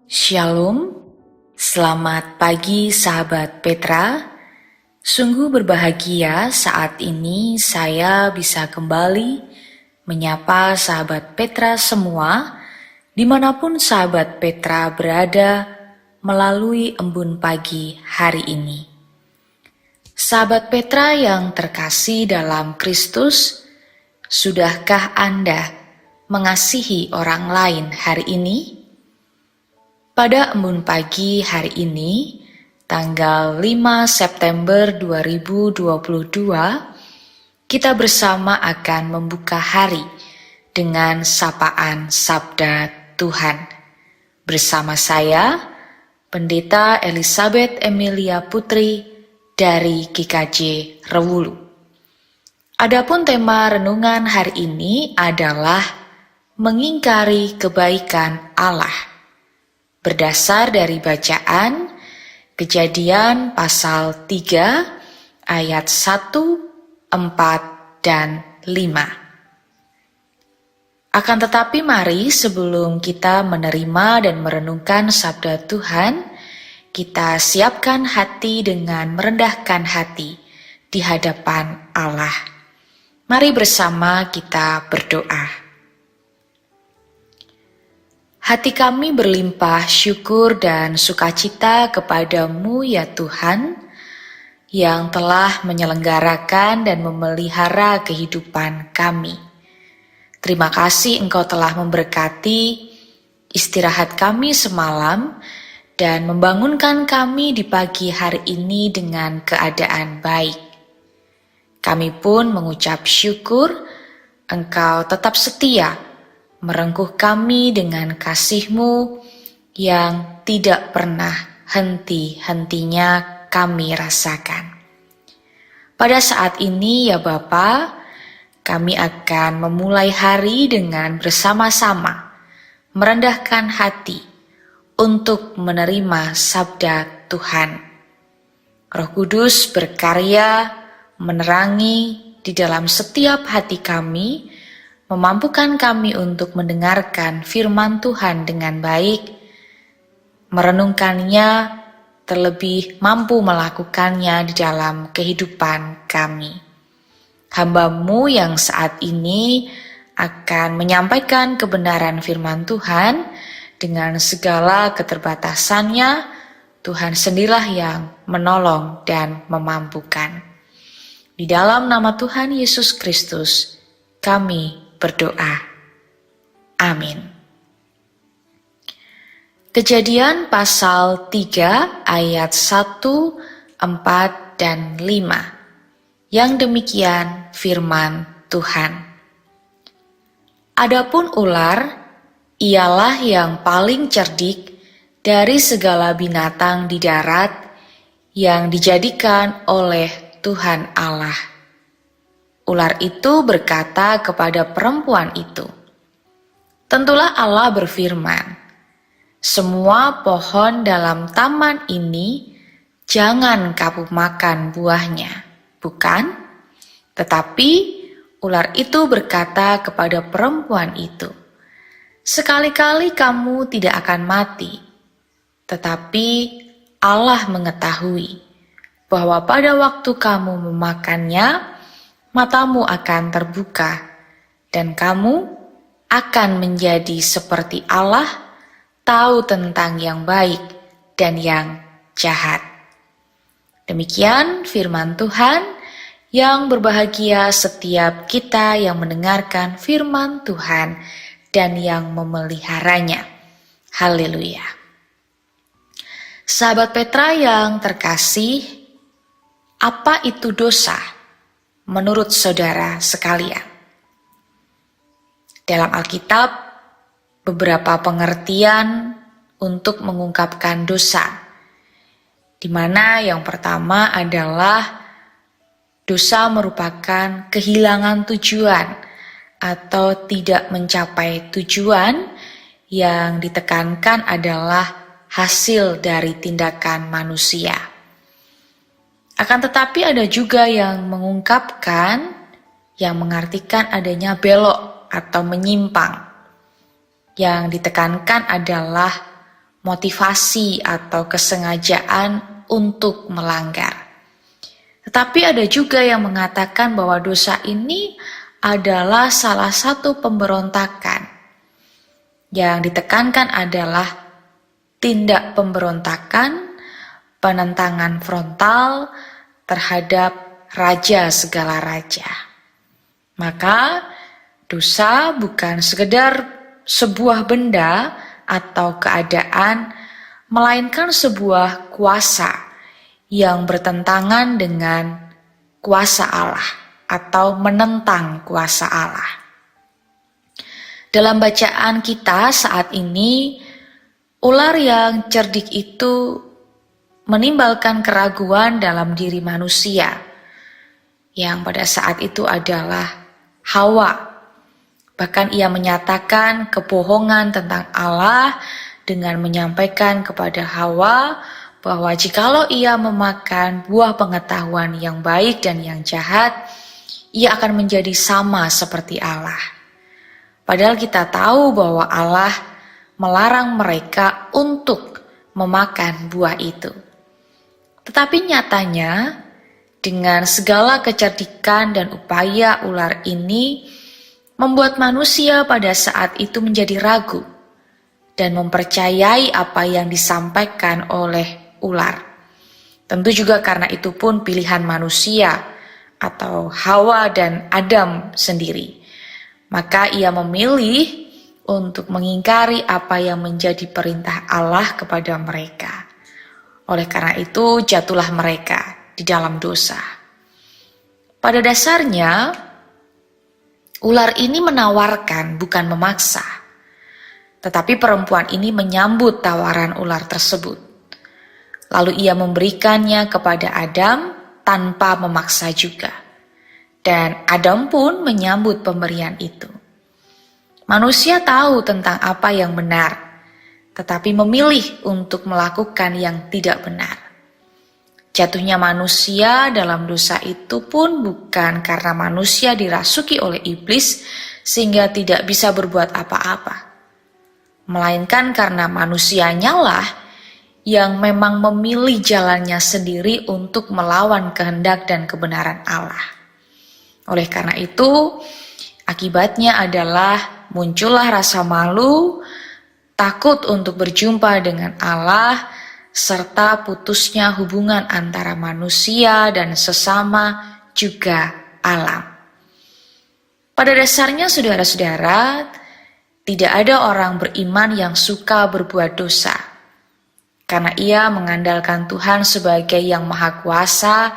Shalom, selamat pagi sahabat Petra. Sungguh berbahagia saat ini saya bisa kembali menyapa sahabat Petra semua, dimanapun sahabat Petra berada melalui embun pagi hari ini. Sahabat Petra yang terkasih dalam Kristus, sudahkah Anda mengasihi orang lain hari ini? Pada embun pagi hari ini, tanggal 5 September 2022, kita bersama akan membuka hari dengan sapaan Sabda Tuhan. Bersama saya, Pendeta Elizabeth Emilia Putri dari GKJ Rewulu. Adapun tema renungan hari ini adalah mengingkari kebaikan Allah. Berdasar dari bacaan Kejadian pasal 3 ayat 1, 4, dan 5. Akan tetapi mari sebelum kita menerima dan merenungkan sabda Tuhan, kita siapkan hati dengan merendahkan hati di hadapan Allah. Mari bersama kita berdoa. Hati kami berlimpah syukur dan sukacita kepadamu ya Tuhan, yang telah menyelenggarakan dan memelihara kehidupan kami. Terima kasih Engkau telah memberkati istirahat kami semalam dan membangunkan kami di pagi hari ini dengan keadaan baik. Kami pun mengucap syukur Engkau tetap setia merengkuh kami dengan kasih-Mu yang tidak pernah henti-hentinya kami rasakan. Pada saat ini ya Bapa, kami akan memulai hari dengan bersama-sama merendahkan hati untuk menerima sabda Tuhan. Roh Kudus berkarya menerangi di dalam setiap hati kami, memampukan kami untuk mendengarkan firman Tuhan dengan baik, merenungkannya, terlebih mampu melakukannya di dalam kehidupan kami. Hamba-Mu yang saat ini akan menyampaikan kebenaran firman Tuhan dengan segala keterbatasannya, Tuhan sendirilah yang menolong dan memampukan. Di dalam nama Tuhan Yesus Kristus, kami berdoa. Amin. Kejadian pasal 3 ayat 1, 4, dan 5. Yang demikian firman Tuhan. Adapun ular, ialah yang paling cerdik dari segala binatang di darat yang dijadikan oleh Tuhan Allah. Ular itu berkata kepada perempuan itu, "Tentulah Allah berfirman, semua pohon dalam taman ini jangan kamu makan buahnya, bukan?" Tetapi ular itu berkata kepada perempuan itu, "Sekali-kali kamu tidak akan mati, tetapi Allah mengetahui bahwa pada waktu kamu memakannya, matamu akan terbuka, dan kamu akan menjadi seperti Allah, tahu tentang yang baik dan yang jahat." Demikian firman Tuhan. Yang berbahagia setiap kita yang mendengarkan firman Tuhan dan yang memeliharanya. Haleluya. Sahabat Petra yang terkasih, apa itu dosa menurut saudara sekalian? Dalam Alkitab, beberapa pengertian untuk mengungkapkan dosa, di mana yang pertama adalah dosa merupakan kehilangan tujuan atau tidak mencapai tujuan. Yang ditekankan adalah hasil dari tindakan manusia. Akan tetapi ada juga yang mengungkapkan, yang mengartikan adanya belok atau menyimpang. Yang ditekankan adalah motivasi atau kesengajaan untuk melanggar. Tetapi ada juga yang mengatakan bahwa dosa ini adalah salah satu pemberontakan. Yang ditekankan adalah tindak pemberontakan, penentangan frontal terhadap raja segala raja. Maka dosa bukan sekedar sebuah benda atau keadaan, melainkan sebuah kuasa yang bertentangan dengan kuasa Allah atau menentang kuasa Allah. Dalam bacaan kita saat ini, ular yang cerdik itu menimbulkan keraguan dalam diri manusia, yang pada saat itu adalah Hawa. Bahkan ia menyatakan kebohongan tentang Allah dengan menyampaikan kepada Hawa bahwa jikalau ia memakan buah pengetahuan yang baik dan yang jahat, ia akan menjadi sama seperti Allah. Padahal kita tahu bahwa Allah melarang mereka untuk memakan buah itu. Tetapi nyatanya, dengan segala kecerdikan dan upaya ular ini, membuat manusia pada saat itu menjadi ragu dan mempercayai apa yang disampaikan oleh ular. Tentu juga karena itu pun pilihan manusia atau Hawa dan Adam sendiri. Maka ia memilih untuk mengingkari apa yang menjadi perintah Allah kepada mereka. Oleh karena itu jatuhlah mereka di dalam dosa. Pada dasarnya, ular ini menawarkan bukan memaksa. Tetapi perempuan ini menyambut tawaran ular tersebut. Lalu ia memberikannya kepada Adam tanpa memaksa juga. Dan Adam pun menyambut pemberian itu. Manusia tahu tentang apa yang benar, tetapi memilih untuk melakukan yang tidak benar. Jatuhnya manusia dalam dosa itu pun bukan karena manusia dirasuki oleh iblis sehingga tidak bisa berbuat apa-apa. Melainkan karena manusianya lah yang memang memilih jalannya sendiri untuk melawan kehendak dan kebenaran Allah. Oleh karena itu, akibatnya adalah muncullah rasa malu, takut untuk berjumpa dengan Allah, serta putusnya hubungan antara manusia dan sesama juga alam. Pada dasarnya saudara-saudara, tidak ada orang beriman yang suka berbuat dosa, karena ia mengandalkan Tuhan sebagai yang maha kuasa,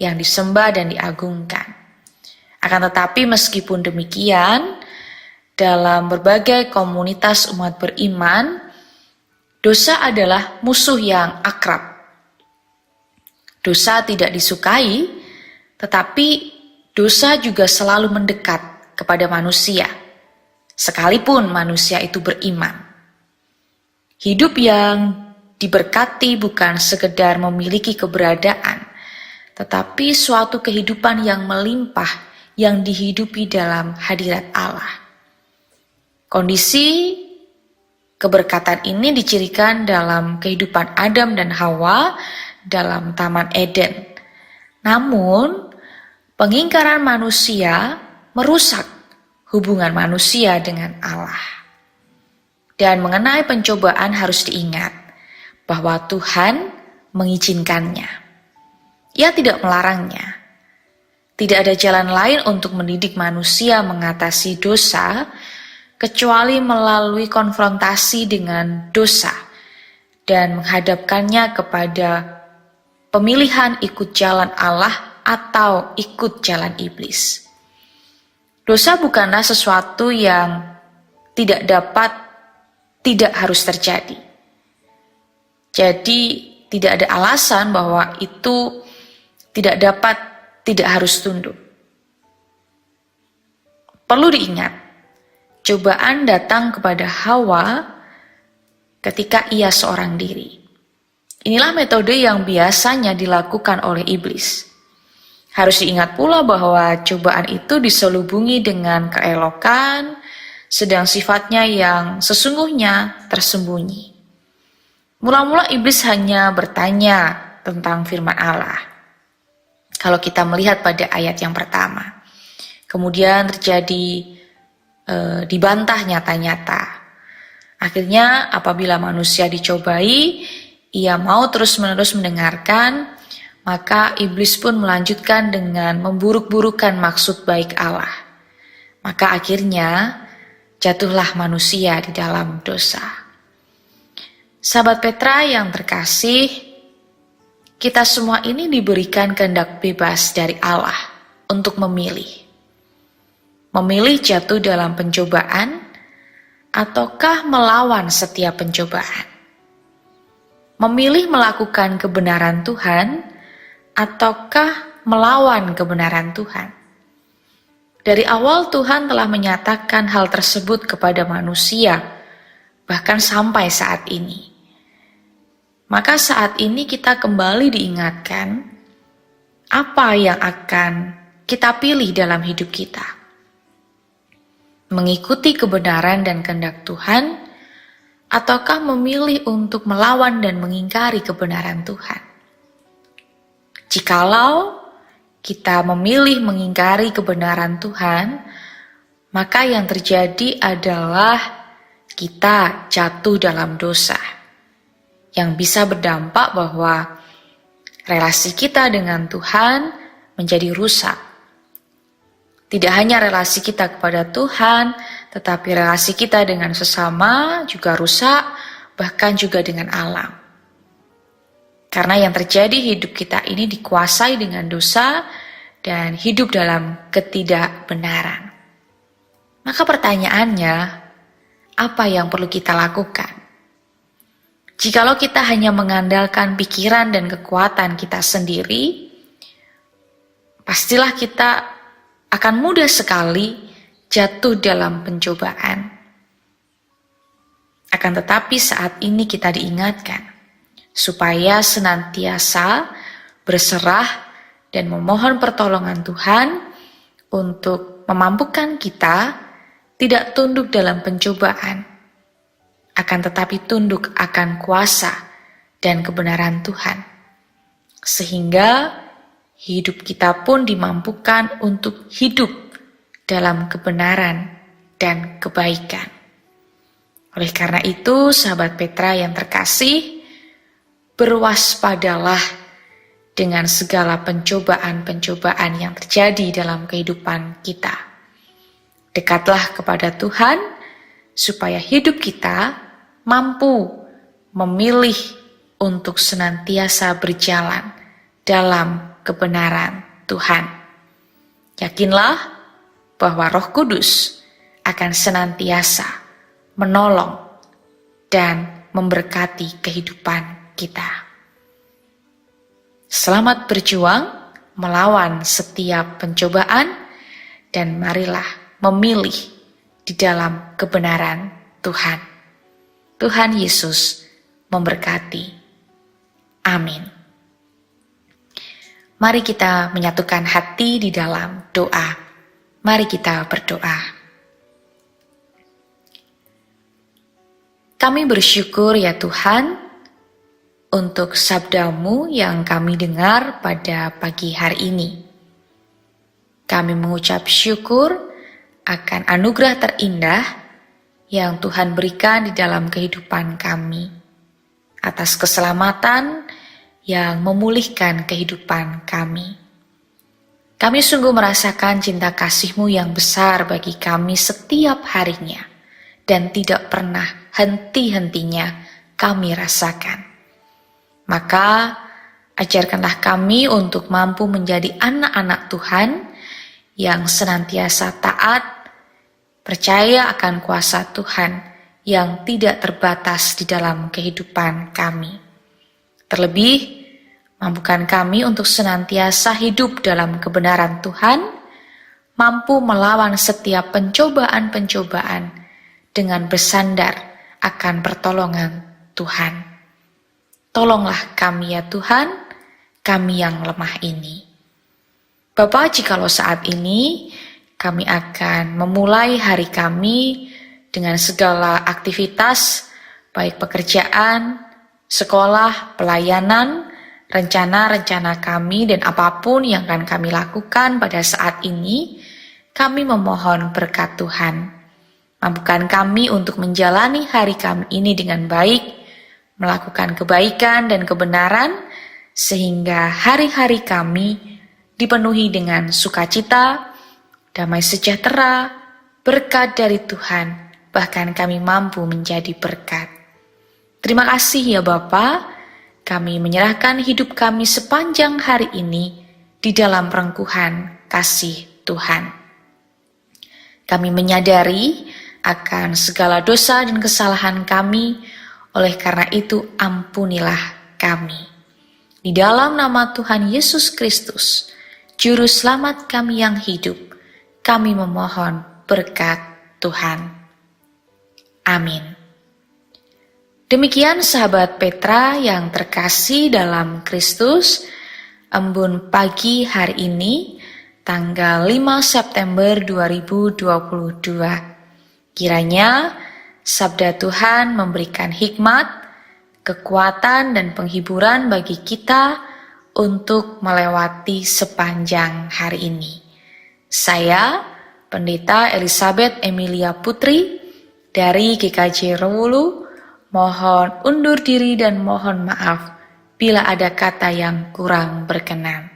yang disembah dan diagungkan. Akan tetapi meskipun demikian, dalam berbagai komunitas umat beriman, dosa adalah musuh yang akrab. Dosa tidak disukai, tetapi dosa juga selalu mendekat kepada manusia, sekalipun manusia itu beriman. Hidup yang diberkati bukan sekedar memiliki keberadaan, tetapi suatu kehidupan yang melimpah yang dihidupi dalam hadirat Allah. Kondisi keberkatan ini dicirikan dalam kehidupan Adam dan Hawa dalam Taman Eden. Namun, pengingkaran manusia merusak hubungan manusia dengan Allah. Dan mengenai pencobaan harus diingat bahwa Tuhan mengizinkannya. Ia tidak melarangnya. Tidak ada jalan lain untuk mendidik manusia mengatasi dosa kecuali melalui konfrontasi dengan dosa dan menghadapkannya kepada pemilihan ikut jalan Allah atau ikut jalan iblis. Dosa bukanlah sesuatu yang tidak harus terjadi. Jadi tidak ada alasan bahwa itu tidak harus tunduk. Perlu diingat, cobaan datang kepada Hawa ketika ia seorang diri. Inilah metode yang biasanya dilakukan oleh iblis. Harus diingat pula bahwa cobaan itu diselubungi dengan keelokan, sedang sifatnya yang sesungguhnya tersembunyi. Mula-mula iblis hanya bertanya tentang firman Allah. Kalau kita melihat pada ayat yang pertama. Kemudian terjadi dibantah nyata-nyata. Akhirnya apabila manusia dicobai, ia mau terus-menerus mendengarkan, maka iblis pun melanjutkan dengan memburuk-burukan maksud baik Allah. Maka akhirnya jatuhlah manusia di dalam dosa. Sahabat Petra yang terkasih, kita semua ini diberikan kehendak bebas dari Allah untuk memilih. Memilih jatuh dalam pencobaan ataukah melawan setiap pencobaan. Memilih melakukan kebenaran Tuhan ataukah melawan kebenaran Tuhan. Dari awal Tuhan telah menyatakan hal tersebut kepada manusia, bahkan sampai saat ini. Maka saat ini kita kembali diingatkan apa yang akan kita pilih dalam hidup kita. Mengikuti kebenaran dan kehendak Tuhan, ataukah memilih untuk melawan dan mengingkari kebenaran Tuhan. Jikalau kita memilih mengingkari kebenaran Tuhan, maka yang terjadi adalah kita jatuh dalam dosa, yang bisa berdampak bahwa relasi kita dengan Tuhan menjadi rusak. Tidak hanya relasi kita kepada Tuhan, tetapi relasi kita dengan sesama juga rusak, bahkan juga dengan alam. Karena yang terjadi hidup kita ini dikuasai dengan dosa dan hidup dalam ketidakbenaran. Maka pertanyaannya, apa yang perlu kita lakukan? Jikalau kita hanya mengandalkan pikiran dan kekuatan kita sendiri, pastilah kita akan mudah sekali jatuh dalam pencobaan. Akan tetapi saat ini kita diingatkan supaya senantiasa berserah dan memohon pertolongan Tuhan untuk memampukan kita tidak tunduk dalam pencobaan, akan tetapi tunduk akan kuasa dan kebenaran Tuhan. Sehingga hidup kita pun dimampukan untuk hidup dalam kebenaran dan kebaikan. Oleh karena itu, sahabat Petra yang terkasih, berwaspadalah dengan segala pencobaan-pencobaan yang terjadi dalam kehidupan kita. Dekatlah kepada Tuhan, supaya hidup kita mampu memilih untuk senantiasa berjalan dalam kebenaran Tuhan. Yakinlah bahwa Roh Kudus akan senantiasa menolong dan memberkati kehidupan kita. Selamat berjuang melawan setiap pencobaan dan marilah memilih di dalam kebenaran Tuhan. Tuhan Yesus memberkati. Amin. Mari kita menyatukan hati di dalam doa. Mari kita berdoa. Kami bersyukur ya Tuhan untuk sabda-Mu yang kami dengar pada pagi hari ini. Kami mengucap syukur akan anugerah terindah yang Tuhan berikan di dalam kehidupan kami, atas keselamatan yang memulihkan kehidupan kami. Kami sungguh merasakan cinta kasih-Mu yang besar bagi kami setiap harinya, dan tidak pernah henti-hentinya kami rasakan. Maka ajarkanlah kami untuk mampu menjadi anak-anak Tuhan yang senantiasa taat, percaya akan kuasa Tuhan yang tidak terbatas di dalam kehidupan kami. Terlebih, mampukan kami untuk senantiasa hidup dalam kebenaran Tuhan, mampu melawan setiap pencobaan-pencobaan dengan bersandar akan pertolongan Tuhan. Tolonglah kami ya Tuhan, kami yang lemah ini. Bapa, jikalau saat ini kami akan memulai hari kami dengan segala aktivitas, baik pekerjaan, sekolah, pelayanan, rencana-rencana kami dan apapun yang akan kami lakukan pada saat ini, kami memohon berkat Tuhan. Mampukan kami untuk menjalani hari kami ini dengan baik, melakukan kebaikan dan kebenaran, sehingga hari-hari kami dipenuhi dengan sukacita, damai sejahtera, berkat dari Tuhan, bahkan kami mampu menjadi berkat. Terima kasih ya Bapa, kami menyerahkan hidup kami sepanjang hari ini di dalam rengkuhan kasih Tuhan. Kami menyadari akan segala dosa dan kesalahan kami, oleh karena itu ampunilah kami. Di dalam nama Tuhan Yesus Kristus, Juru Selamat kami yang hidup, kami memohon berkat Tuhan. Amin. Demikian sahabat Petra yang terkasih dalam Kristus, embun pagi hari ini, tanggal 5 September 2022. Kiranya sabda Tuhan memberikan hikmat, kekuatan dan penghiburan bagi kita untuk melewati sepanjang hari ini. Saya, Pendeta Elizabeth Emilia Putri dari GKJ Rewulu, mohon undur diri dan mohon maaf bila ada kata yang kurang berkenan.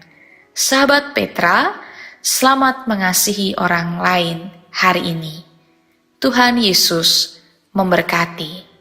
Sahabat Petra, selamat mengasihi orang lain hari ini. Tuhan Yesus memberkati.